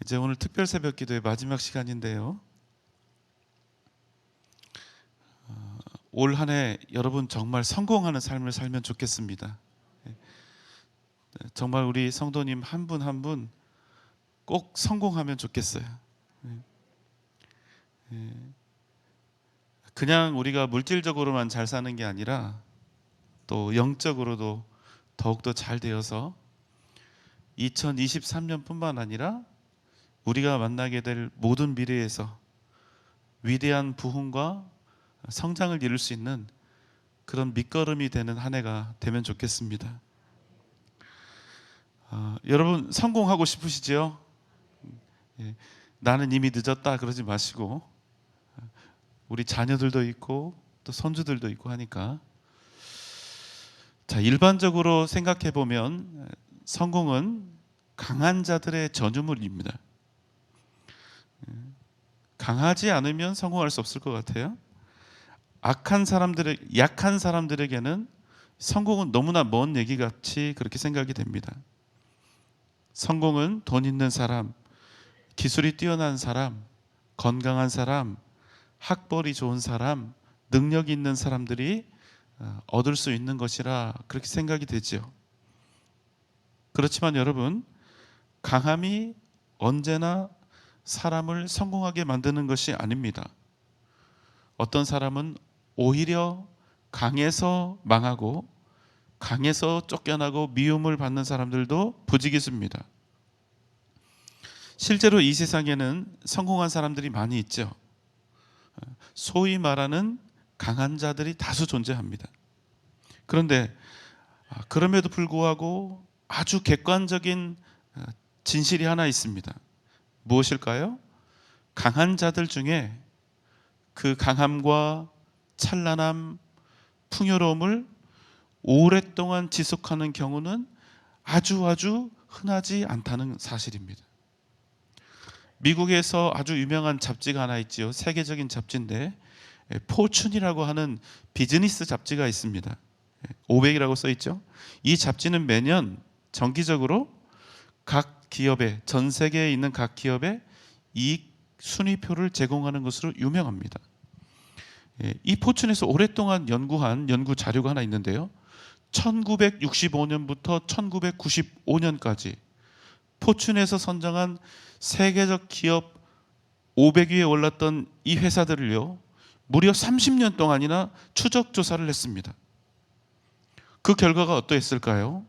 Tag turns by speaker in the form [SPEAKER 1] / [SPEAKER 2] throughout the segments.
[SPEAKER 1] 이제 오늘 특별 새벽 기도의 마지막 시간인데요. 올 한 해 여러분 정말 성공하는 삶을 살면 좋겠습니다. 정말 우리 성도님 한 분 한 분 꼭 성공하면 좋겠어요. 그냥 우리가 물질적으로만 잘 사는 게 아니라 또 영적으로도 더욱더 잘 되어서 2023년뿐만 아니라 우리가 만나게 될 모든 미래에서 위대한 부흥과 성장을 이룰 수 있는 그런 밑거름이 되는 한 해가 되면 좋겠습니다. 여러분 성공하고 싶으시죠? 나는 이미 늦었다 그러지 마시고, 우리 자녀들도 있고 또 손주들도 있고 하니까, 자, 일반적으로 생각해 보면 성공은 강한 자들의 전유물입니다. 강하지 않으면 성공할 수 없을 것 같아요. 약한 사람들에게는 성공은 너무나 먼 얘기 같이 그렇게 생각이 됩니다. 성공은 돈 있는 사람, 기술이 뛰어난 사람, 건강한 사람, 학벌이 좋은 사람, 능력이 있는 사람들이 얻을 수 있는 것이라 그렇게 생각이 되죠. 그렇지만 여러분, 강함이 언제나 사람을 성공하게 만드는 것이 아닙니다. 어떤 사람은 오히려 강해서 망하고 강해서 쫓겨나고 미움을 받는 사람들도 부지기수입니다. 실제로 이 세상에는 성공한 사람들이 많이 있죠. 소위 말하는 강한 자들이 다수 존재합니다. 그런데 그럼에도 불구하고 아주 객관적인 진실이 하나 있습니다. 무엇일까요? 강한 자들 중에 그 강함과 찬란함, 풍요로움을 오랫동안 지속하는 경우는 아주 흔하지 않다는 사실입니다. 미국에서 아주 유명한 잡지가 하나 있지요. 세계적인 잡지인데 포춘이라고 하는 비즈니스 잡지가 있습니다. 500이라고 써 있죠. 이 잡지는 매년 정기적으로 각 기업에, 전 세계에 있는 각 기업에 이익 순위표를 제공하는 것으로 유명합니다. 이 포춘에서 오랫동안 연구한 연구 자료가 하나 있는데요. 1965년부터 1995년까지 포춘에서 선정한 세계적 기업 500위에 올랐던 이 회사들을요, 무려 30년 동안이나 추적 조사를 했습니다. 그 결과가 어떠했을까요?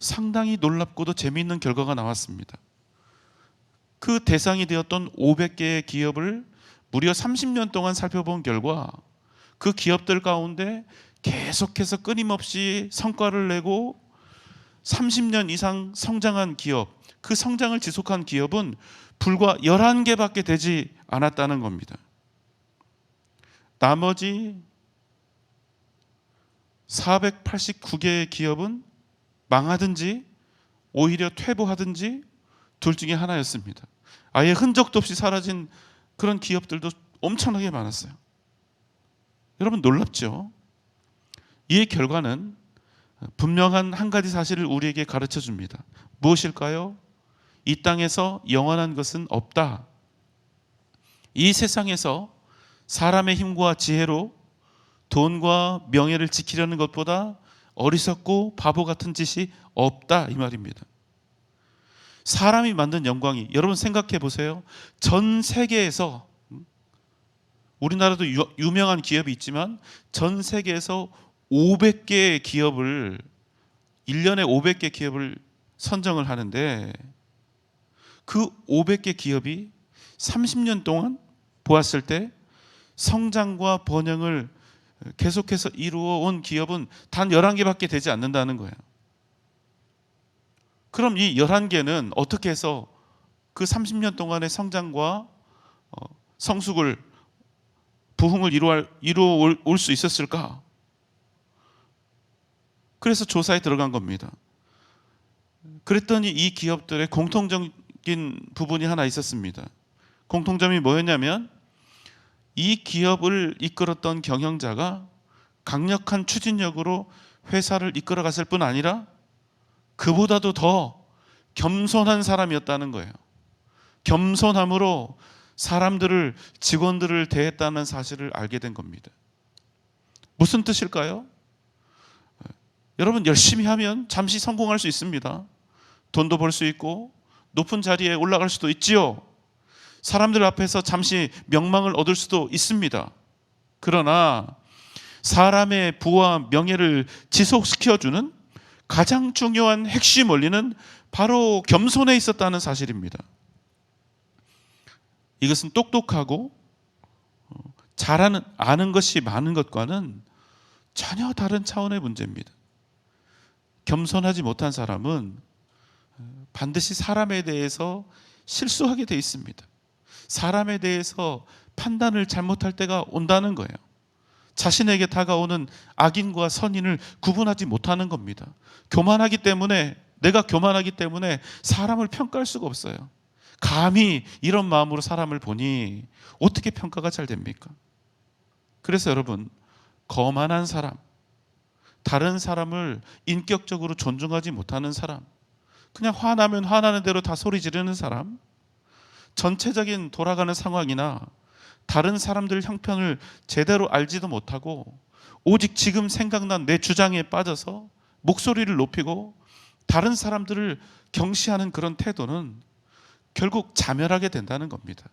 [SPEAKER 1] 상당히 놀랍고도 재미있는 결과가 나왔습니다. 그 대상이 되었던 500개의 기업을 무려 30년 동안 살펴본 결과, 그 기업들 가운데 계속해서 끊임없이 성과를 내고 30년 이상 성장한 기업, 그 성장을 지속한 기업은 불과 11개밖에 되지 않았다는 겁니다. 나머지 489개의 기업은 망하든지 오히려 퇴보하든지 둘 중에 하나였습니다. 아예 흔적도 없이 사라진 그런 기업들도 엄청나게 많았어요. 여러분 놀랍죠? 이 결과는 분명한 한 가지 사실을 우리에게 가르쳐 줍니다. 무엇일까요? 이 땅에서 영원한 것은 없다. 이 세상에서 사람의 힘과 지혜로 돈과 명예를 지키려는 것보다 어리석고 바보 같은 짓이 없다, 이 말입니다. 사람이 만든 영광이, 여러분 생각해 보세요. 전 세계에서, 우리나라도 유명한 기업이 있지만 전 세계에서 500개의 기업을, 1년에 500개 기업을 선정을 하는데, 그 500개 기업이 30년 동안 보았을 때 성장과 번영을 계속해서 이루어 온 기업은 단 11개밖에 되지 않는다는 거예요. 그럼 이 11개는 어떻게 해서 그 30년 동안의 성장과 성숙을, 부흥을 이루어 올 수 있었을까? 그래서 조사에 들어간 겁니다. 그랬더니 이 기업들의 공통적인 부분이 하나 있었습니다. 공통점이 뭐였냐면, 이 기업을 이끌었던 경영자가 강력한 추진력으로 회사를 이끌어갔을 뿐 아니라 그보다도 더 겸손한 사람이었다는 거예요. 겸손함으로 사람들을, 직원들을 대했다는 사실을 알게 된 겁니다. 무슨 뜻일까요? 여러분, 열심히 하면 잠시 성공할 수 있습니다. 돈도 벌 수 있고 높은 자리에 올라갈 수도 있지요. 사람들 앞에서 잠시 명망을 얻을 수도 있습니다. 그러나 사람의 부와 명예를 지속시켜주는 가장 중요한 핵심 원리는 바로 겸손에 있었다는 사실입니다. 이것은 똑똑하고 아는 것이 많은 것과는 전혀 다른 차원의 문제입니다. 겸손하지 못한 사람은 반드시 사람에 대해서 실수하게 돼 있습니다. 사람에 대해서 판단을 잘못할 때가 온다는 거예요. 자신에게 다가오는 악인과 선인을 구분하지 못하는 겁니다. 내가 교만하기 때문에 사람을 평가할 수가 없어요. 감히 이런 마음으로 사람을 보니 어떻게 평가가 잘 됩니까? 그래서 여러분, 거만한 사람, 다른 사람을 인격적으로 존중하지 못하는 사람, 그냥 화나면 화나는 대로 다 소리 지르는 사람, 전체적인 돌아가는 상황이나 다른 사람들 형편을 제대로 알지도 못하고 오직 지금 생각난 내 주장에 빠져서 목소리를 높이고 다른 사람들을 경시하는 그런 태도는 결국 자멸하게 된다는 겁니다.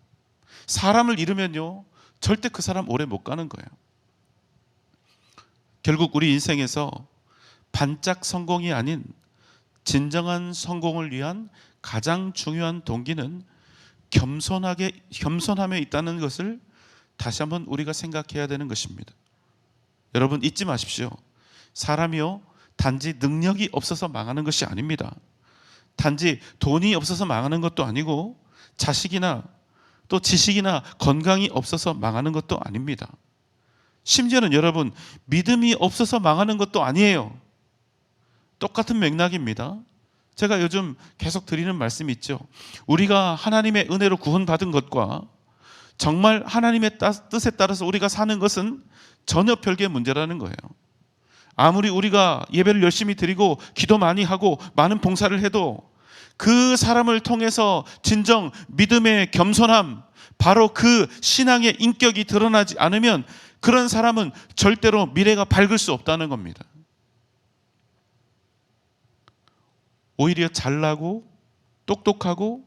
[SPEAKER 1] 사람을 잃으면요, 절대 그 사람 오래 못 가는 거예요. 결국 우리 인생에서 반짝 성공이 아닌 진정한 성공을 위한 가장 중요한 동기는 겸손함에 있다는 것을 다시 한번 우리가 생각해야 되는 것입니다. 여러분, 잊지 마십시오. 사람이요, 단지 능력이 없어서 망하는 것이 아닙니다. 단지 돈이 없어서 망하는 것도 아니고 자식이나 또 지식이나 건강이 없어서 망하는 것도 아닙니다. 심지어는 여러분, 믿음이 없어서 망하는 것도 아니에요. 똑같은 맥락입니다. 제가 요즘 계속 드리는 말씀이 있죠. 우리가 하나님의 은혜로 구원받은 것과 정말 하나님의 뜻에 따라서 우리가 사는 것은 전혀 별개의 문제라는 거예요. 아무리 우리가 예배를 열심히 드리고 기도 많이 하고 많은 봉사를 해도 그 사람을 통해서 진정 믿음의 겸손함, 바로 그 신앙의 인격이 드러나지 않으면 그런 사람은 절대로 미래가 밝을 수 없다는 겁니다. 오히려 잘나고 똑똑하고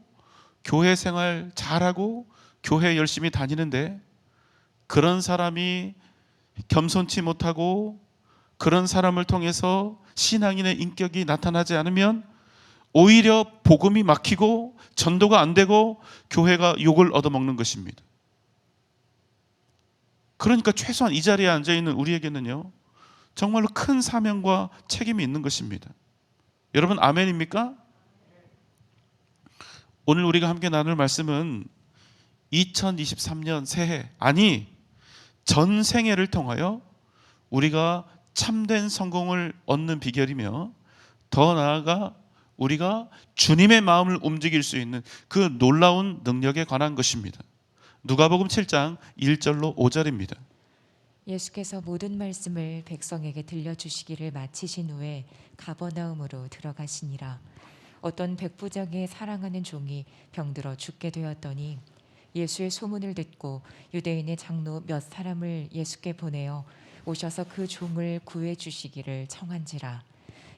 [SPEAKER 1] 교회 생활 잘하고 교회 열심히 다니는데 그런 사람이 겸손치 못하고 그런 사람을 통해서 신앙인의 인격이 나타나지 않으면 오히려 복음이 막히고 전도가 안 되고 교회가 욕을 얻어먹는 것입니다. 그러니까 최소한 이 자리에 앉아있는 우리에게는요, 정말로 큰 사명과 책임이 있는 것입니다. 여러분, 아멘입니까? 오늘 우리가 함께 나눌 말씀은 2023년 새해, 아니 전생애를 통하여 우리가 참된 성공을 얻는 비결이며 더 나아가 우리가 주님의 마음을 움직일 수 있는 그 놀라운 능력에 관한 것입니다. 누가복음 7장 1절로 5절입니다.
[SPEAKER 2] 예수께서 모든 말씀을 백성에게 들려주시기를 마치신 후에 가버나움으로 들어가시니라. 어떤 백부장의 사랑하는 종이 병들어 죽게 되었더니 예수의 소문을 듣고 유대인의 장로 몇 사람을 예수께 보내어 오셔서 그 종을 구해 주시기를 청한지라.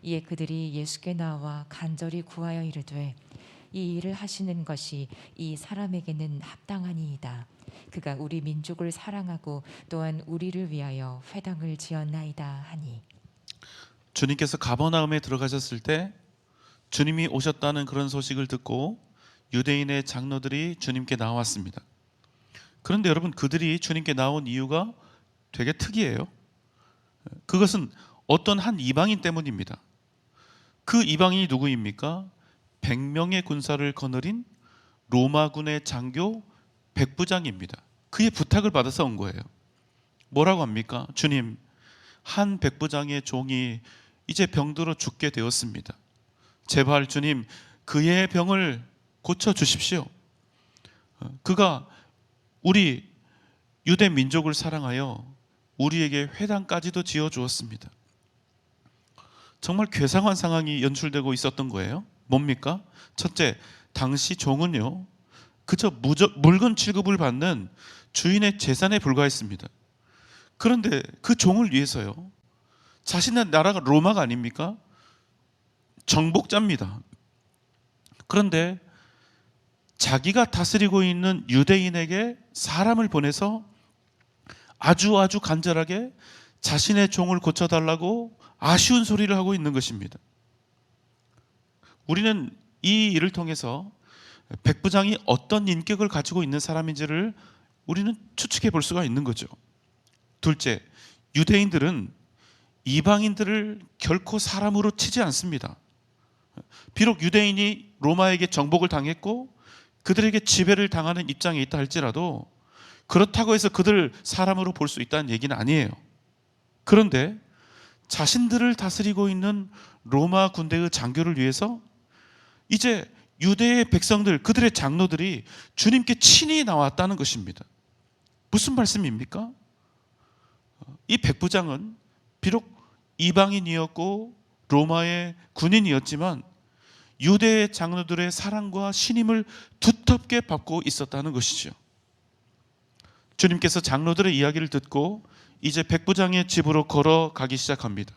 [SPEAKER 2] 이에 그들이 예수께 나와 간절히 구하여 이르되 이 일을 하시는 것이 이 사람에게는 합당하니이다. 그가 우리 민족을 사랑하고 또한 우리를 위하여 회당을 지었나이다 하니.
[SPEAKER 1] 주님께서 가버나움에 들어가셨을 때 주님이 오셨다는 그런 소식을 듣고 유대인의 장로들이 주님께 나왔습니다. 그런데 여러분, 그들이 주님께 나온 이유가 되게 특이해요. 그것은 어떤 한 이방인 때문입니다. 그 이방인이 누구입니까? 100명의 군사를 거느린 로마군의 장교 백부장입니다. 그의 부탁을 받아서 온 거예요. 뭐라고 합니까? 주님, 한 백부장의 종이 이제 병들어 죽게 되었습니다. 제발 주님, 그의 병을 고쳐 주십시오. 그가 우리 유대 민족을 사랑하여 우리에게 회당까지도 지어 주었습니다. 정말 괴상한 상황이 연출되고 있었던 거예요. 뭡니까? 첫째, 당시 종은요, 그저 물건 취급을 받는 주인의 재산에 불과했습니다. 그런데 그 종을 위해서요, 자신의 나라가 로마가 아닙니까? 정복자입니다. 그런데 자기가 다스리고 있는 유대인에게 사람을 보내서 아주 간절하게 자신의 종을 고쳐달라고 아쉬운 소리를 하고 있는 것입니다. 우리는 이 일을 통해서 백부장이 어떤 인격을 가지고 있는 사람인지를 우리는 추측해 볼 수가 있는 거죠. 둘째, 유대인들은 이방인들을 결코 사람으로 치지 않습니다. 비록 유대인이 로마에게 정복을 당했고 그들에게 지배를 당하는 입장에 있다 할지라도 그렇다고 해서 그들을 사람으로 볼 수 있다는 얘기는 아니에요. 그런데 자신들을 다스리고 있는 로마 군대의 장교를 위해서 이제 유대의 백성들, 그들의 장로들이 주님께 친히 나왔다는 것입니다. 무슨 말씀입니까? 이 백부장은 비록 이방인이었고 로마의 군인이었지만 유대의 장로들의 사랑과 신임을 두텁게 받고 있었다는 것이죠. 주님께서 장로들의 이야기를 듣고 이제 백부장의 집으로 걸어가기 시작합니다.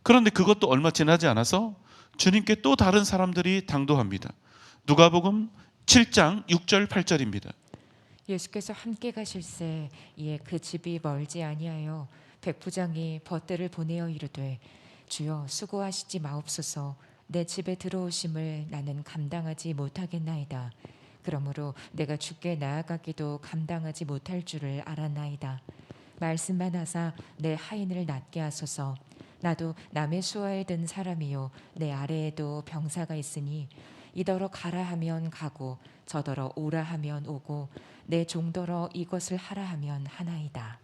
[SPEAKER 1] 그런데 그것도 얼마 지나지 않아서 주님께 또 다른 사람들이 당도합니다. 누가복음 7장 6절 8절입니다.
[SPEAKER 2] 예수께서 함께 가실새 이에 그 집이 멀지 아니하여 백부장이 벗들을 보내어 이르되 주여 수고하시지 마옵소서 내 집에 들어오심을 나는 감당하지 못하겠나이다. 그러므로 내가 주께 나아가기도 감당하지 못할 줄을 알았나이다. 말씀만 하사 내 하인을 낫게 하소서. 나도 남의 수하에 든 사람이요 내 아래에도 병사가 있으니 이더러 가라 하면 가고 저더러 오라 하면 오고 내 종더러 이것을 하라 하면 하나이다.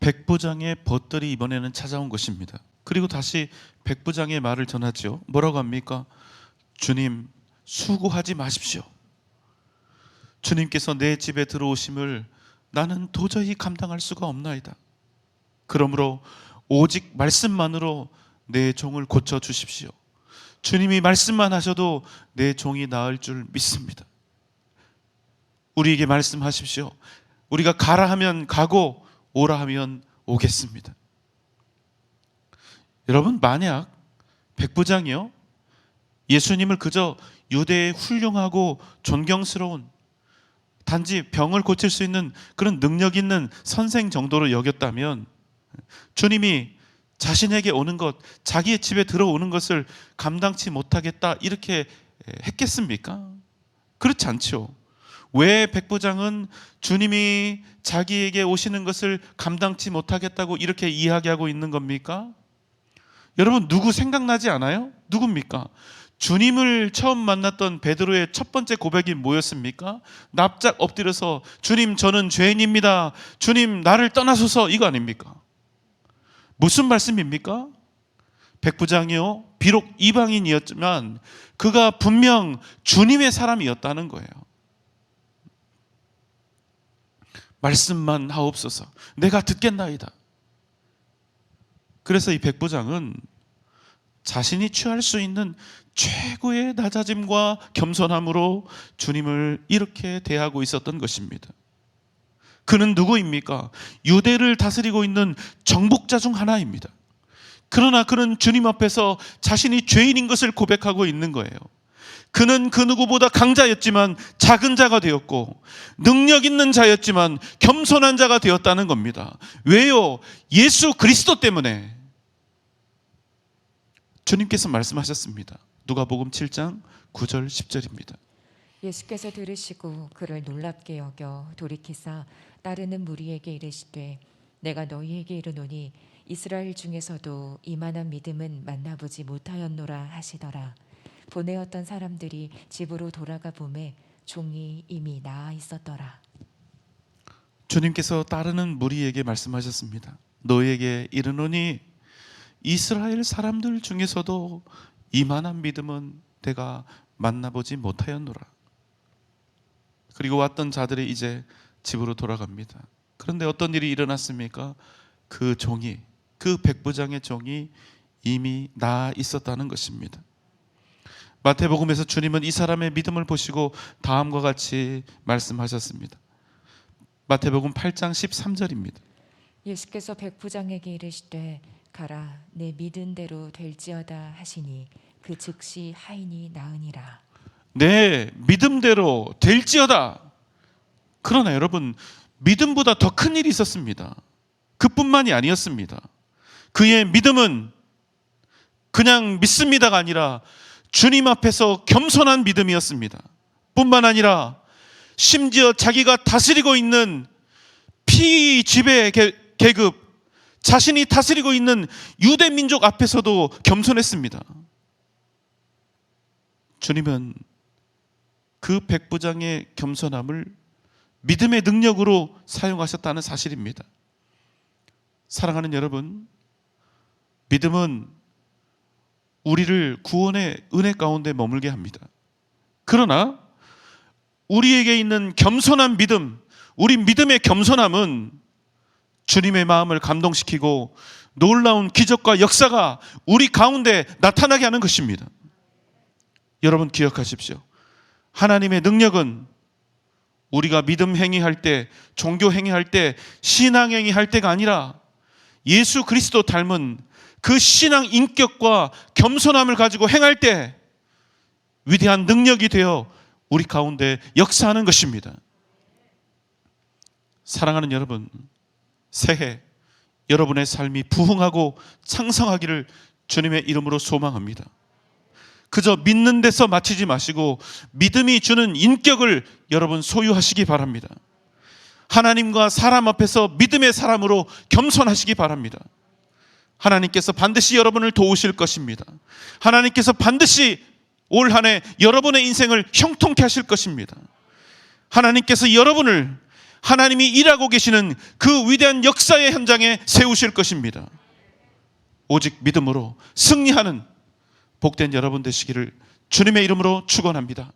[SPEAKER 1] 백부장의 벗들이 이번에는 찾아온 것입니다. 그리고 다시 백부장의 말을 전하죠. 뭐라고 합니까? 주님, 수고하지 마십시오. 주님께서 내 집에 들어오심을 나는 도저히 감당할 수가 없나이다. 그러므로 오직 말씀만으로 내 종을 고쳐 주십시오. 주님이 말씀만 하셔도 내 종이 나을 줄 믿습니다. 우리에게 말씀하십시오. 우리가 가라 하면 가고 오라 하면 오겠습니다. 여러분, 만약 백부장이요 예수님을 그저 유대의 훌륭하고 존경스러운 단지 병을 고칠 수 있는 그런 능력 있는 선생 정도로 여겼다면 주님이 자신에게 오는 것, 자기의 집에 들어오는 것을 감당치 못하겠다 이렇게 했겠습니까? 그렇지 않죠. 왜 백부장은 주님이 자기에게 오시는 것을 감당치 못하겠다고 이렇게 이야기하고 있는 겁니까? 여러분, 누구 생각나지 않아요? 누굽니까? 주님을 처음 만났던 베드로의 첫 번째 고백이 뭐였습니까? 납작 엎드려서 주님, 저는 죄인입니다. 주님, 나를 떠나소서, 이거 아닙니까? 무슨 말씀입니까? 백부장이요 비록 이방인이었지만 그가 분명 주님의 사람이었다는 거예요. 말씀만 하옵소서, 내가 듣겠나이다. 그래서 이 백부장은 자신이 취할 수 있는 최고의 낮아짐과 겸손함으로 주님을 이렇게 대하고 있었던 것입니다. 그는 누구입니까? 유대를 다스리고 있는 정복자 중 하나입니다. 그러나 그는 주님 앞에서 자신이 죄인인 것을 고백하고 있는 거예요. 그는 그 누구보다 강자였지만 작은 자가 되었고 능력 있는 자였지만 겸손한 자가 되었다는 겁니다. 왜요? 예수 그리스도 때문에. 주님께서 말씀하셨습니다. 누가복음 7장 9절 10절입니다.
[SPEAKER 2] 예수께서 들으시고 그를 놀랍게 여겨 돌이키사 따르는 무리에게 이르시되 내가 너희에게 이르노니 이스라엘 중에서도 이만한 믿음은 만나보지 못하였노라 하시더라. 보내었던 사람들이 집으로 돌아가 보매 종이 이미 나아 있었더라.
[SPEAKER 1] 주님께서 따르는 무리에게 말씀하셨습니다. 너희에게 이르노니 이스라엘 사람들 중에서도 이만한 믿음은 내가 만나보지 못하였노라. 그리고 왔던 자들이 이제 집으로 돌아갑니다. 그런데 어떤 일이 일어났습니까? 그 종이, 그 백부장의 종이 이미 나아 있었다는 것입니다. 마태복음에서 주님은 이 사람의 믿음을 보시고 다음과 같이 말씀하셨습니다. 마태복음 8장 13절입니다.
[SPEAKER 2] 예수께서 백부장에게 이르시되 가라 내 믿은 대로 될지어다 하시니 그 즉시 하인이 나으니라.
[SPEAKER 1] 내 믿음대로 될지어다. 그러나 여러분, 믿음보다 더 큰 일이 있었습니다. 그뿐만이 아니었습니다. 그의 믿음은 그냥 믿습니다가 아니라 주님 앞에서 겸손한 믿음이었습니다. 뿐만 아니라 심지어 자기가 다스리고 있는 피지배 계급, 자신이 다스리고 있는 유대 민족 앞에서도 겸손했습니다. 주님은 그 백부장의 겸손함을 믿음의 능력으로 사용하셨다는 사실입니다. 사랑하는 여러분, 믿음은 우리를 구원의 은혜 가운데 머물게 합니다. 그러나 우리에게 있는 겸손한 믿음, 우리 믿음의 겸손함은 주님의 마음을 감동시키고 놀라운 기적과 역사가 우리 가운데 나타나게 하는 것입니다. 여러분 기억하십시오. 하나님의 능력은 우리가 믿음 행위할 때, 종교 행위할 때, 신앙 행위할 때가 아니라 예수 그리스도 닮은 그 신앙 인격과 겸손함을 가지고 행할 때 위대한 능력이 되어 우리 가운데 역사하는 것입니다. 사랑하는 여러분, 새해 여러분의 삶이 부흥하고 창성하기를 주님의 이름으로 소망합니다. 그저 믿는 데서 마치지 마시고 믿음이 주는 인격을 여러분 소유하시기 바랍니다. 하나님과 사람 앞에서 믿음의 사람으로 겸손하시기 바랍니다. 하나님께서 반드시 여러분을 도우실 것입니다. 하나님께서 반드시 올 한 해 여러분의 인생을 형통케 하실 것입니다. 하나님께서 여러분을 하나님이 일하고 계시는 그 위대한 역사의 현장에 세우실 것입니다. 오직 믿음으로 승리하는 복된 여러분 되시기를 주님의 이름으로 축원합니다.